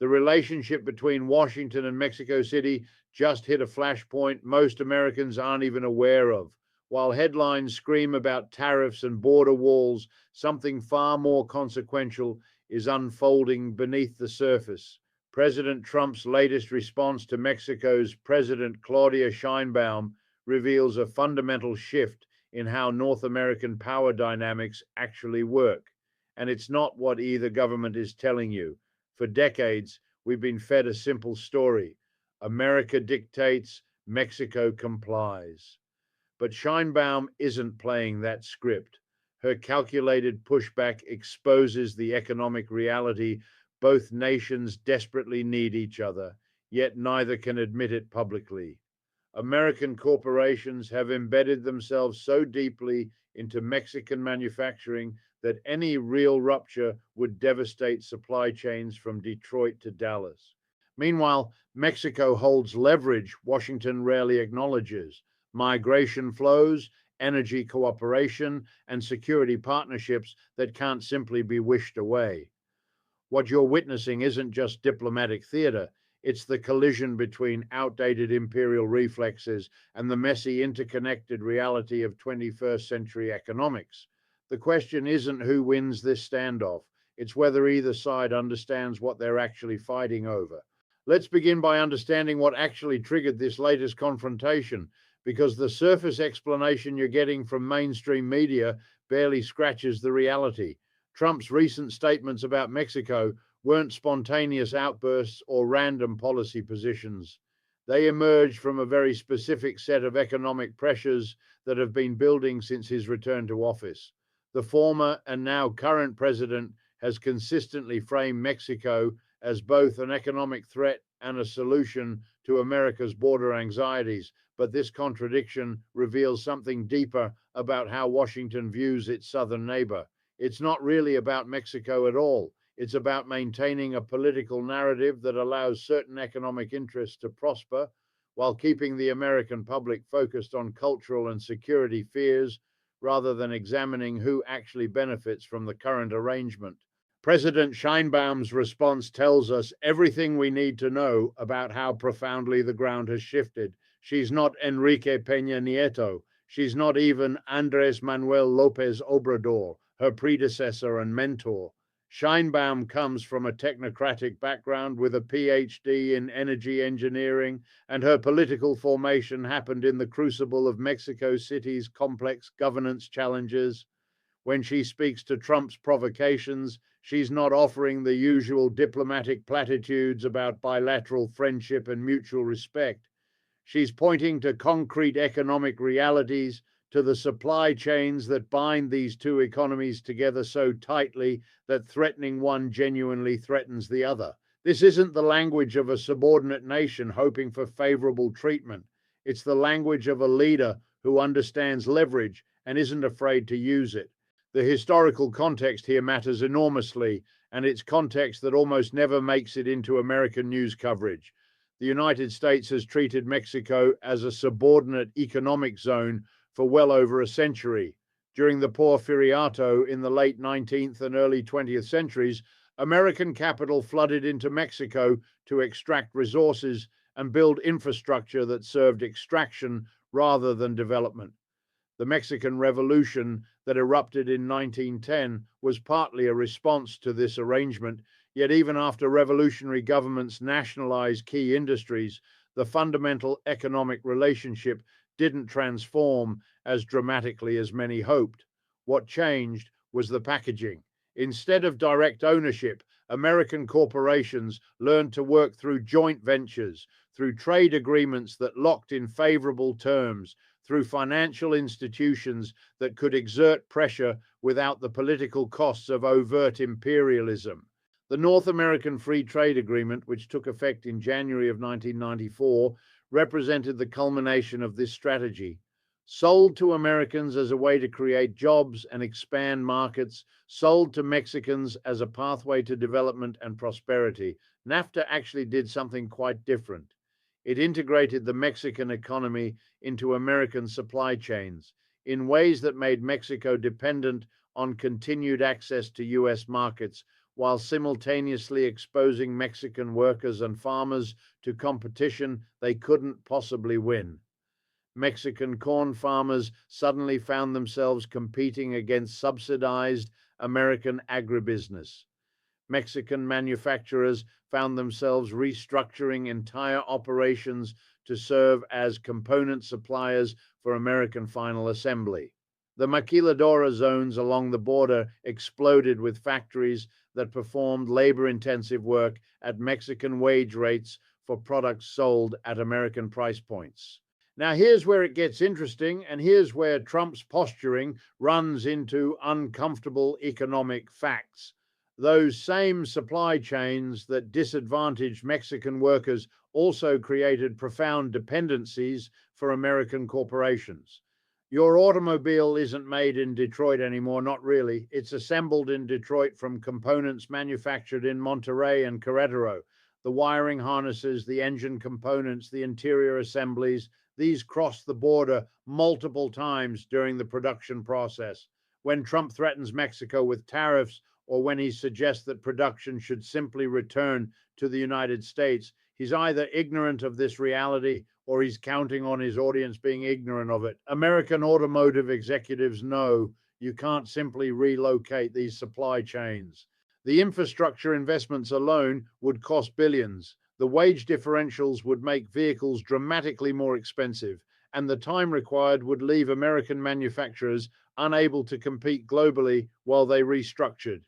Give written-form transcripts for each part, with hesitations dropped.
The relationship between Washington and Mexico City just hit a flashpoint most Americans aren't even aware of. While headlines scream about tariffs and border walls, something far more consequential is unfolding beneath the surface. President Trump's latest response to Mexico's President Claudia Sheinbaum reveals a fundamental shift in how North American power dynamics actually work. And it's not what either government is telling you. For decades, we've been fed a simple story: America dictates, Mexico complies. But Scheinbaum isn't playing that script. Her calculated pushback exposes the economic reality both nations desperately need each other, yet neither can admit it publicly. American corporations have embedded themselves so deeply into Mexican manufacturing that any real rupture would devastate supply chains from Detroit to Dallas. Meanwhile, Mexico holds leverage Washington rarely acknowledges: migration flows, energy cooperation, and security partnerships that can't simply be wished away. What you're witnessing isn't just diplomatic theater, it's the collision between outdated imperial reflexes and the messy, interconnected reality of 21st century economics. The question isn't who wins this standoff, it's whether either side understands what they're actually fighting over. Let's begin by understanding what actually triggered this latest confrontation, because the surface explanation you're getting from mainstream media barely scratches the reality. Trump's recent statements about Mexico weren't spontaneous outbursts or random policy positions. They emerged from a very specific set of economic pressures that have been building since his return to office. The former and now current president has consistently framed Mexico as both an economic threat and a solution to America's border anxieties, but this contradiction reveals something deeper about how Washington views its southern neighbor. It's not really about Mexico at all. It's about maintaining a political narrative that allows certain economic interests to prosper while keeping the American public focused on cultural and security fears rather than examining who actually benefits from the current arrangement. President Scheinbaum's response tells us everything we need to know about how profoundly the ground has shifted. She's not Enrique Peña Nieto. She's not even Andres Manuel Lopez Obrador, her predecessor and mentor. Scheinbaum comes from a technocratic background with a PhD in energy engineering, and her political formation happened in the crucible of Mexico City's complex governance challenges. When she speaks to Trump's provocations, she's not offering the usual diplomatic platitudes about bilateral friendship and mutual respect. She's pointing to concrete economic realities, to the supply chains that bind these two economies together so tightly that threatening one genuinely threatens the other. This isn't the language of a subordinate nation hoping for favorable treatment. It's the language of a leader who understands leverage and isn't afraid to use it. The historical context here matters enormously, and it's context that almost never makes it into American news coverage. The United States has treated Mexico as a subordinate economic zone for well over a century. During the Porfiriato in the late 19th and early 20th centuries, American capital flooded into Mexico to extract resources and build infrastructure that served extraction rather than development. The Mexican Revolution that erupted in 1910 was partly a response to this arrangement, yet even after revolutionary governments nationalized key industries, the fundamental economic relationship didn't transform as dramatically as many hoped. What changed was the packaging. Instead of direct ownership, American corporations learned to work through joint ventures, through trade agreements that locked in favorable terms, through financial institutions that could exert pressure without the political costs of overt imperialism. The North American Free Trade Agreement, which took effect in January of 1994, represented the culmination of this strategy. Sold to Americans as a way to create jobs and expand markets, sold to Mexicans as a pathway to development and prosperity, NAFTA actually did something quite different. It integrated the Mexican economy into American supply chains in ways that made Mexico dependent on continued access to US markets while simultaneously exposing Mexican workers and farmers to competition they couldn't possibly win. Mexican corn farmers suddenly found themselves competing against subsidized American agribusiness. Mexican manufacturers found themselves restructuring entire operations to serve as component suppliers for American final assembly. The maquiladora zones along the border exploded with factories that performed labor-intensive work at Mexican wage rates for products sold at American price points. Now, here's where it gets interesting, and here's where Trump's posturing runs into uncomfortable economic facts. Those same supply chains that disadvantaged Mexican workers also created profound dependencies for American corporations. Your automobile isn't made in Detroit anymore, not really. It's assembled in Detroit from components manufactured in Monterrey and Querétaro. The wiring harnesses, the engine components, the interior assemblies, these cross the border multiple times during the production process. When Trump threatens Mexico with tariffs, or when he suggests that production should simply return to the United States, he's either ignorant of this reality or he's counting on his audience being ignorant of it. American automotive executives know you can't simply relocate these supply chains. The infrastructure investments alone would cost billions. The wage differentials would make vehicles dramatically more expensive, and the time required would leave American manufacturers unable to compete globally while they restructured.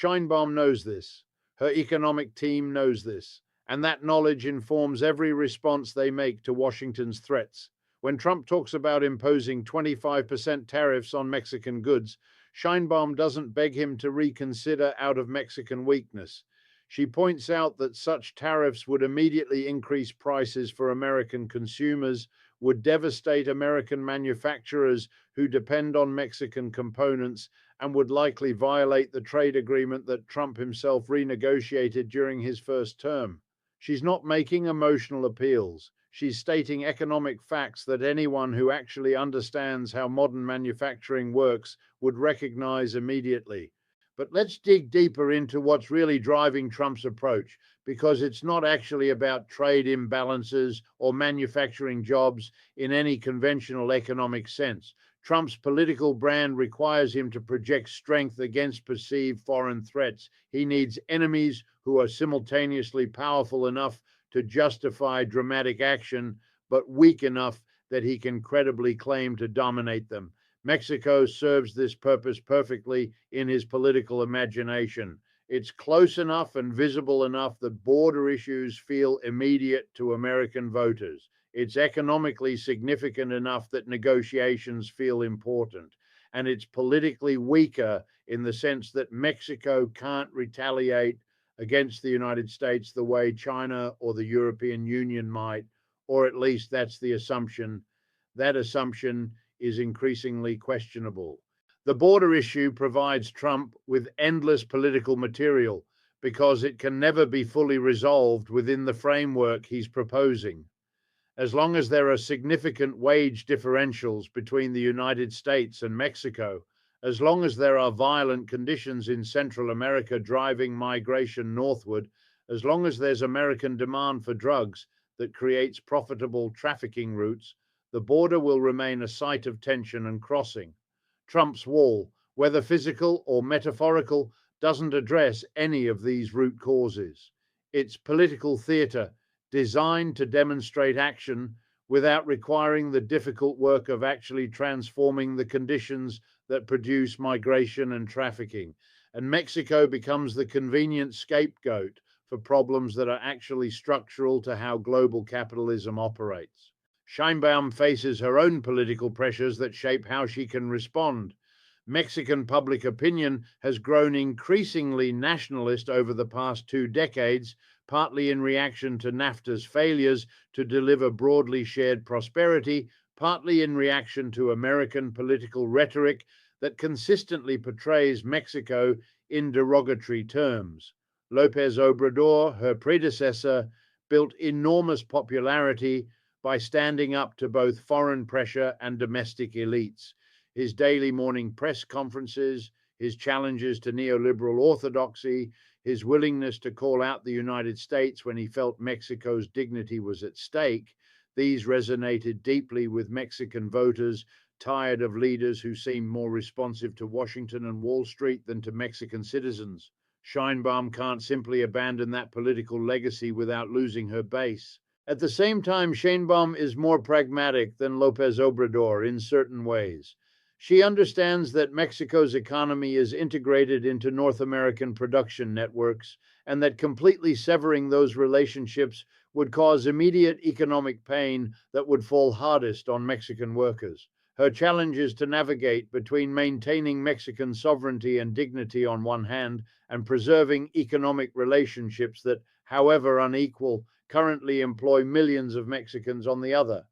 Sheinbaum knows this. Her economic team knows this. And that knowledge informs every response they make to Washington's threats. When Trump talks about imposing 25% tariffs on Mexican goods, Sheinbaum doesn't beg him to reconsider out of Mexican weakness. She points out that such tariffs would immediately increase prices for American consumers, would devastate American manufacturers who depend on Mexican components, and would likely violate the trade agreement that Trump himself renegotiated during his first term. She's not making emotional appeals. She's stating economic facts that anyone who actually understands how modern manufacturing works would recognize immediately. But let's dig deeper into what's really driving Trump's approach, because it's not actually about trade imbalances or manufacturing jobs in any conventional economic sense. Trump's political brand requires him to project strength against perceived foreign threats. He needs enemies who are simultaneously powerful enough to justify dramatic action, but weak enough that he can credibly claim to dominate them. Mexico serves this purpose perfectly in his political imagination. It's close enough and visible enough that border issues feel immediate to American voters. It's economically significant enough that negotiations feel important. And it's politically weaker in the sense that Mexico can't retaliate against the United States the way China or the European Union might, or at least that's the assumption. That assumption is increasingly questionable. The border issue provides Trump with endless political material because it can never be fully resolved within the framework he's proposing. As long as there are significant wage differentials between the United States and Mexico, as long as there are violent conditions in Central America driving migration northward, as long as there's American demand for drugs that creates profitable trafficking routes, the border will remain a site of tension and crossing. Trump's wall, whether physical or metaphorical, doesn't address any of these root causes. It's political theater designed to demonstrate action without requiring the difficult work of actually transforming the conditions that produce migration and trafficking. And Mexico becomes the convenient scapegoat for problems that are actually structural to how global capitalism operates. Sheinbaum faces her own political pressures that shape how she can respond. Mexican public opinion has grown increasingly nationalist over the past 2 decades, partly in reaction to NAFTA's failures to deliver broadly shared prosperity, partly in reaction to American political rhetoric that consistently portrays Mexico in derogatory terms. López Obrador, her predecessor, built enormous popularity by standing up to both foreign pressure and domestic elites. His daily morning press conferences, his challenges to neoliberal orthodoxy, his willingness to call out the United States when he felt Mexico's dignity was at stake, these resonated deeply with Mexican voters tired of leaders who seemed more responsive to Washington and Wall Street than to Mexican citizens. Sheinbaum can't simply abandon that political legacy without losing her base. At the same time, Sheinbaum is more pragmatic than López Obrador in certain ways. She understands that Mexico's economy is integrated into North American production networks, and that completely severing those relationships would cause immediate economic pain that would fall hardest on Mexican workers. Her challenge is to navigate between maintaining Mexican sovereignty and dignity on one hand and preserving economic relationships that, however unequal, currently employ millions of Mexicans on the other.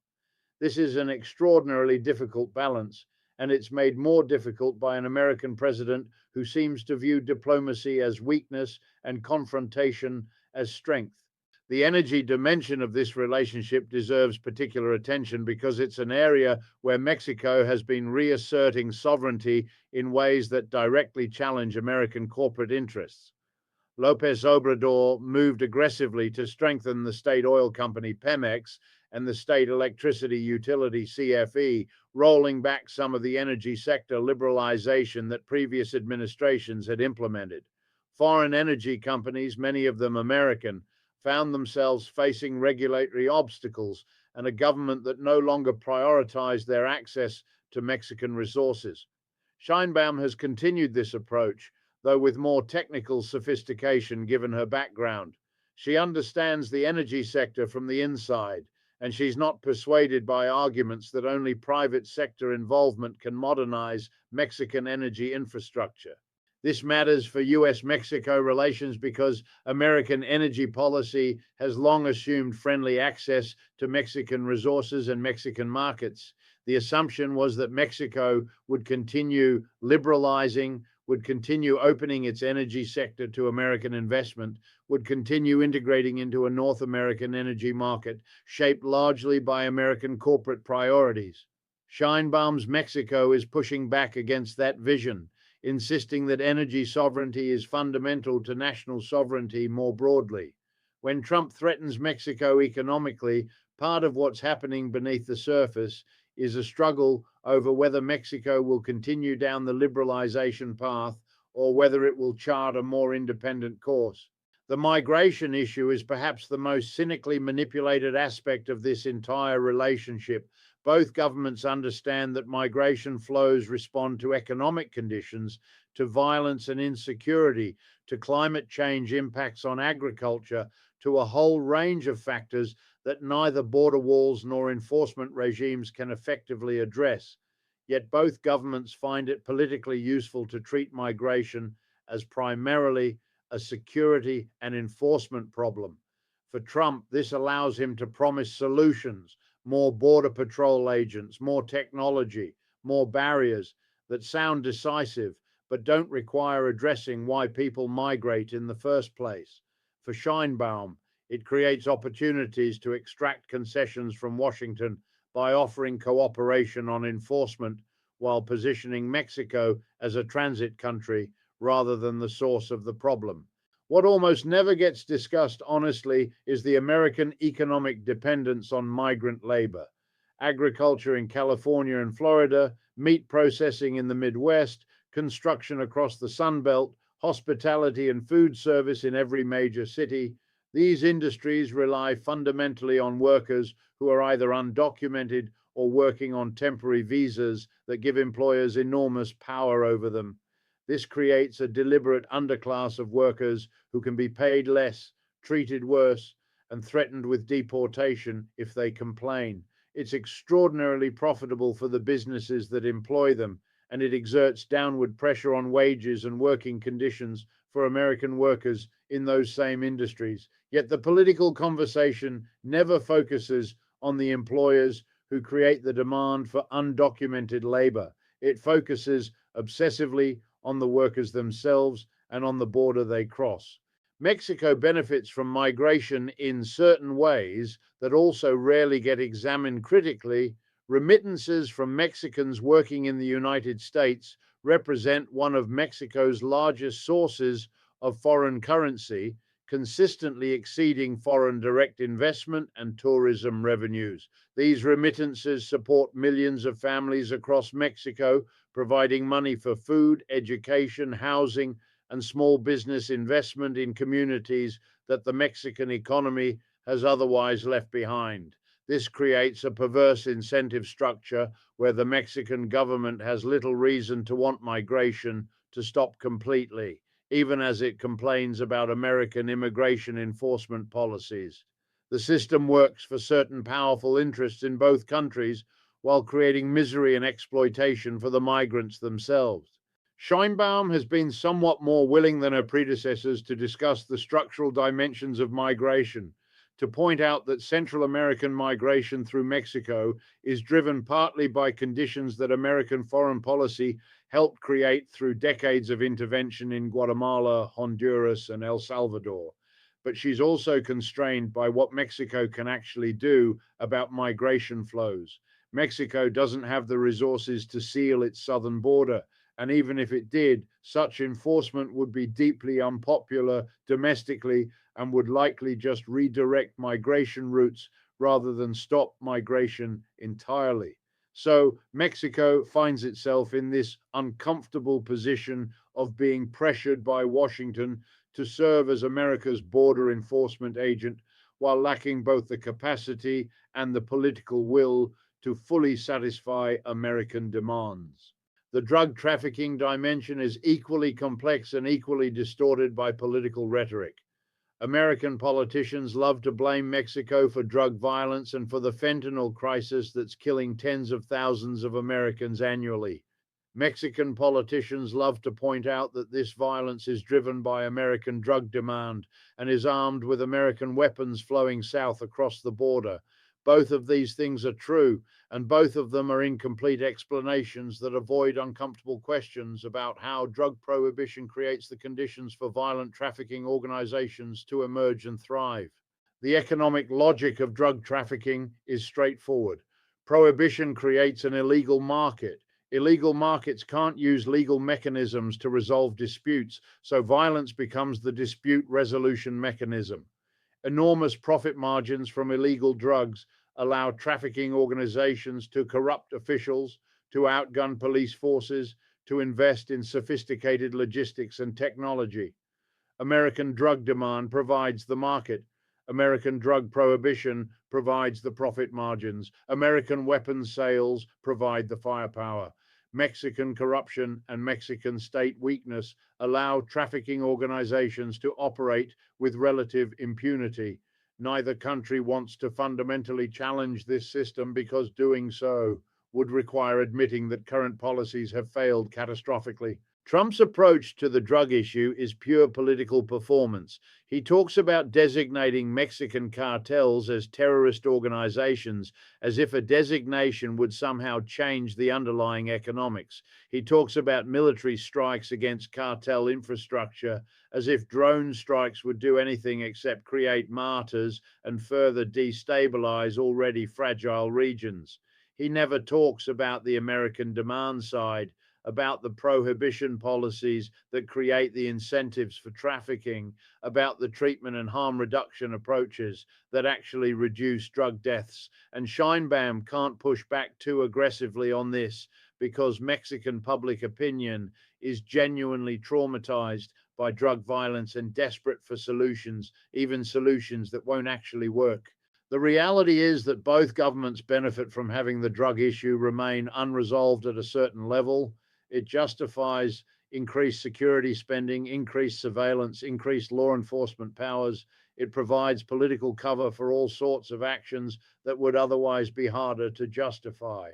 This is an extraordinarily difficult balance, and it's made more difficult by an American president who seems to view diplomacy as weakness and confrontation as strength. The energy dimension of this relationship deserves particular attention because it's an area where Mexico has been reasserting sovereignty in ways that directly challenge American corporate interests. López Obrador moved aggressively to strengthen the state oil company Pemex and the state electricity utility CFE, rolling back some of the energy sector liberalization that previous administrations had implemented. Foreign energy companies, many of them American, found themselves facing regulatory obstacles and a government that no longer prioritized their access to Mexican resources. Sheinbaum has continued this approach, though with more technical sophistication given her background. She understands the energy sector from the inside, and she's not persuaded by arguments that only private sector involvement can modernize Mexican energy infrastructure. This matters for US-Mexico relations because American energy policy has long assumed friendly access to Mexican resources and Mexican markets. The assumption was that Mexico would continue liberalizing, would continue opening its energy sector to American investment, would continue integrating into a North American energy market shaped largely by American corporate priorities. Sheinbaum's Mexico is pushing back against that vision, insisting that energy sovereignty is fundamental to national sovereignty more broadly. When Trump threatens Mexico economically, part of what's happening beneath the surface is a struggle over whether Mexico will continue down the liberalization path or whether it will chart a more independent course. The migration issue is perhaps the most cynically manipulated aspect of this entire relationship. Both governments understand that migration flows respond to economic conditions, to violence and insecurity, to climate change impacts on agriculture, to a whole range of factors that neither border walls nor enforcement regimes can effectively address. Yet both governments find it politically useful to treat migration as primarily a security and enforcement problem. For Trump, this allows him to promise solutions, more border patrol agents, more technology, more barriers that sound decisive but don't require addressing why people migrate in the first place. For Sheinbaum, it creates opportunities to extract concessions from Washington by offering cooperation on enforcement while positioning Mexico as a transit country rather than the source of the problem. What almost never gets discussed honestly is the American economic dependence on migrant labor. Agriculture in California and Florida, meat processing in the Midwest, construction across the Sun Belt, hospitality and food service in every major city. These industries rely fundamentally on workers who are either undocumented or working on temporary visas that give employers enormous power over them. This creates a deliberate underclass of workers who can be paid less, treated worse, and threatened with deportation if they complain. It's extraordinarily profitable for the businesses that employ them, and it exerts downward pressure on wages and working conditions for American workers in those same industries. Yet the political conversation never focuses on the employers who create the demand for undocumented labor. It focuses obsessively on the workers themselves and on the border they cross. Mexico benefits from migration in certain ways that also rarely get examined critically. Remittances from Mexicans working in the United States represent one of Mexico's largest sources of foreign currency, consistently exceeding foreign direct investment and tourism revenues. These remittances support millions of families across Mexico, providing money for food, education, housing, and small business investment in communities that the Mexican economy has otherwise left behind. This creates a perverse incentive structure where the Mexican government has little reason to want migration to stop completely, even as it complains about American immigration enforcement policies. The system works for certain powerful interests in both countries while creating misery and exploitation for the migrants themselves. Sheinbaum has been somewhat more willing than her predecessors to discuss the structural dimensions of migration, to point out that Central American migration through Mexico is driven partly by conditions that American foreign policy helped create through decades of intervention in Guatemala, Honduras, and El Salvador. But she's also constrained by what Mexico can actually do about migration flows. Mexico doesn't have the resources to seal its southern border, and even if it did, such enforcement would be deeply unpopular domestically and would likely just redirect migration routes rather than stop migration entirely. So Mexico finds itself in this uncomfortable position of being pressured by Washington to serve as America's border enforcement agent while lacking both the capacity and the political will to fully satisfy American demands. The drug trafficking dimension is equally complex and equally distorted by political rhetoric. American politicians love to blame Mexico for drug violence and for the fentanyl crisis that's killing tens of thousands of Americans annually. Mexican politicians love to point out that this violence is driven by American drug demand and is armed with American weapons flowing south across the border. Both of these things are true, and both of them are incomplete explanations that avoid uncomfortable questions about how drug prohibition creates the conditions for violent trafficking organizations to emerge and thrive. The economic logic of drug trafficking is straightforward. Prohibition creates an illegal market. Illegal markets can't use legal mechanisms to resolve disputes, so violence becomes the dispute resolution mechanism. Enormous profit margins from illegal drugs allow trafficking organizations to corrupt officials, to outgun police forces, to invest in sophisticated logistics and technology. American drug demand provides the market. American drug prohibition provides the profit margins. American weapons sales provide the firepower. Mexican corruption and Mexican state weakness allow trafficking organizations to operate with relative impunity. Neither country wants to fundamentally challenge this system because doing so would require admitting that current policies have failed catastrophically. Trump's approach to the drug issue is pure political performance. He talks about designating Mexican cartels as terrorist organizations as if a designation would somehow change the underlying economics. He talks about military strikes against cartel infrastructure as if drone strikes would do anything except create martyrs and further destabilize already fragile regions. He never talks about the American demand side, about the prohibition policies that create the incentives for trafficking, about the treatment and harm reduction approaches that actually reduce drug deaths. And Sheinbaum can't push back too aggressively on this because Mexican public opinion is genuinely traumatized by drug violence and desperate for solutions, even solutions that won't actually work. The reality is that both governments benefit from having the drug issue remain unresolved at a certain level. It justifies increased security spending, increased surveillance, increased law enforcement powers. It provides political cover for all sorts of actions that would otherwise be harder to justify.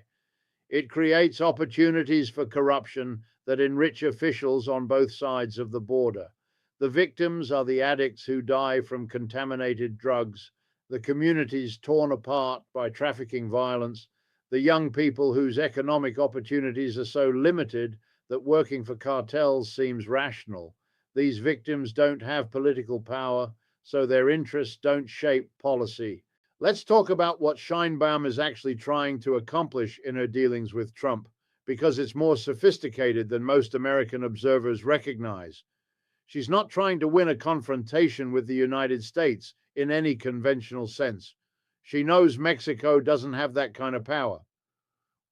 It creates opportunities for corruption that enrich officials on both sides of the border. The victims are the addicts who die from contaminated drugs, the communities torn apart by trafficking violence, the young people whose economic opportunities are so limited that working for cartels seems rational. These victims don't have political power, so their interests don't shape policy. Let's talk about what Sheinbaum is actually trying to accomplish in her dealings with Trump, because it's more sophisticated than most American observers recognize. She's not trying to win a confrontation with the United States in any conventional sense. She knows Mexico doesn't have that kind of power.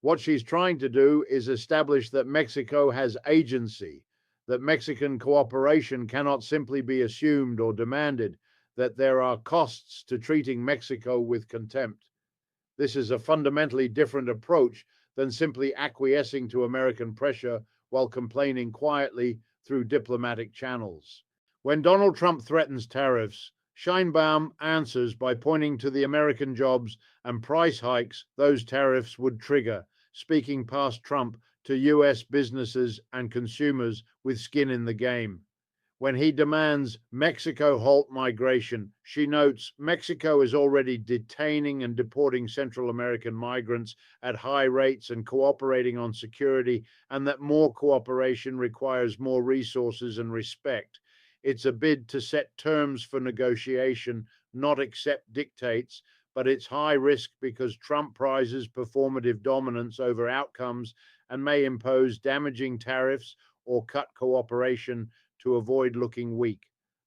What she's trying to do is establish that Mexico has agency, that Mexican cooperation cannot simply be assumed or demanded, that there are costs to treating Mexico with contempt. This is a fundamentally different approach than simply acquiescing to American pressure while complaining quietly through diplomatic channels. When Donald Trump threatens tariffs, Sheinbaum answers by pointing to the American jobs and price hikes those tariffs would trigger, speaking past Trump to US businesses and consumers with skin in the game. When he demands Mexico halt migration, she notes Mexico is already detaining and deporting Central American migrants at high rates and cooperating on security, and that more cooperation requires more resources and respect. It's a bid to set terms for negotiation, not accept dictates, but it's high risk because Trump prizes performative dominance over outcomes and may impose damaging tariffs or cut cooperation to avoid looking weak.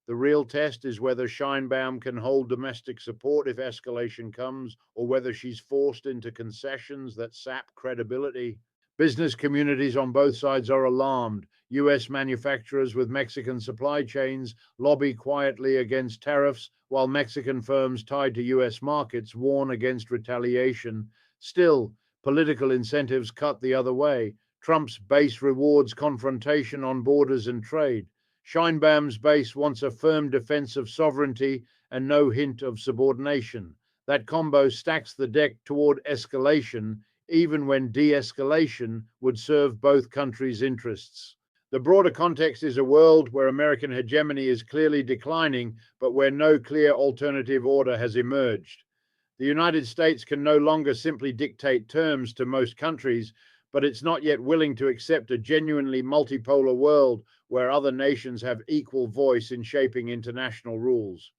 The real test is whether Sheinbaum can hold domestic support if escalation comes, or whether she's forced into concessions that sap credibility. Business communities on both sides are alarmed. US manufacturers with Mexican supply chains lobby quietly against tariffs, while Mexican firms tied to US markets warn against retaliation. Still, political incentives cut the other way. Trump's base rewards confrontation on borders and trade. Scheinbaum's base wants a firm defense of sovereignty and no hint of subordination. That combo stacks the deck toward escalation, even when de-escalation would serve both countries' interests. The broader context is a world where American hegemony is clearly declining, but where no clear alternative order has emerged. The United States can no longer simply dictate terms to most countries, but it's not yet willing to accept a genuinely multipolar world where other nations have equal voice in shaping international rules.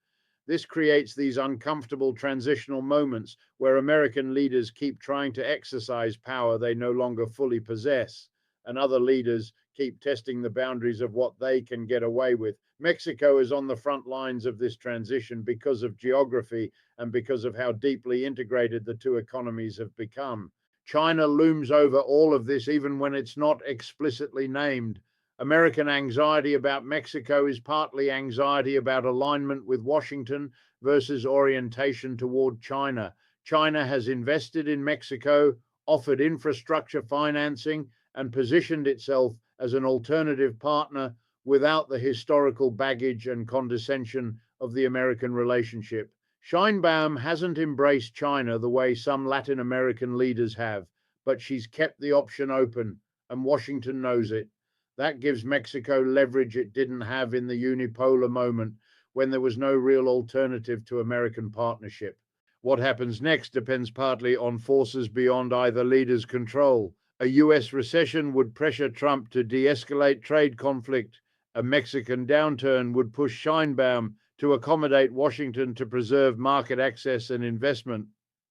This creates these uncomfortable transitional moments where American leaders keep trying to exercise power they no longer fully possess, and other leaders keep testing the boundaries of what they can get away with. Mexico is on the front lines of this transition because of geography and because of how deeply integrated the two economies have become. China looms over all of this even when it's not explicitly named. American anxiety about Mexico is partly anxiety about alignment with Washington versus orientation toward China. China has invested in Mexico, offered infrastructure financing, and positioned itself as an alternative partner without the historical baggage and condescension of the American relationship. Sheinbaum hasn't embraced China the way some Latin American leaders have, but she's kept the option open, and Washington knows it. That gives Mexico leverage it didn't have in the unipolar moment when there was no real alternative to American partnership. What happens next depends partly on forces beyond either leader's control. A US recession would pressure Trump to de-escalate trade conflict. A Mexican downturn would push Sheinbaum to accommodate Washington to preserve market access and investment.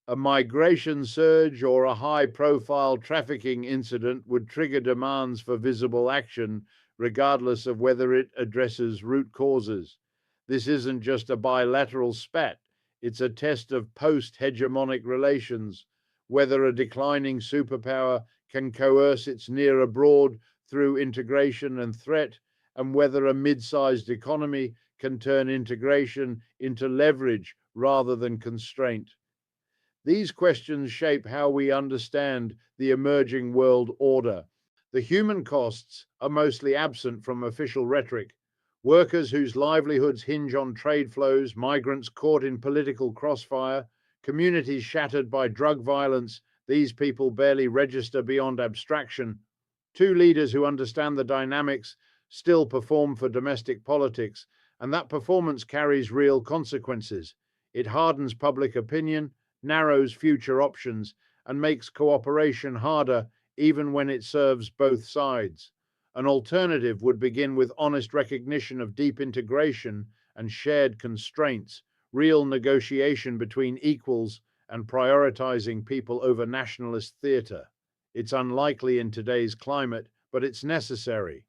A migration surge or a high-profile trafficking incident would trigger demands for visible action, regardless of whether it addresses root causes. This isn't just a bilateral spat. It's a test of post-hegemonic relations, whether a declining superpower can coerce its near abroad through integration and threat, and whether a mid-sized economy can turn integration into leverage rather than constraint. These questions shape how we understand the emerging world order. The human costs are mostly absent from official rhetoric. Workers whose livelihoods hinge on trade flows, migrants caught in political crossfire, communities shattered by drug violence, these people barely register beyond abstraction. Two leaders who understand the dynamics still perform for domestic politics, and that performance carries real consequences. It hardens public opinion, narrows future options, and makes cooperation harder even when it serves both sides. An alternative would begin with honest recognition of deep integration and shared constraints, real negotiation between equals, and prioritizing people over nationalist theater. It's unlikely in today's climate, but it's necessary.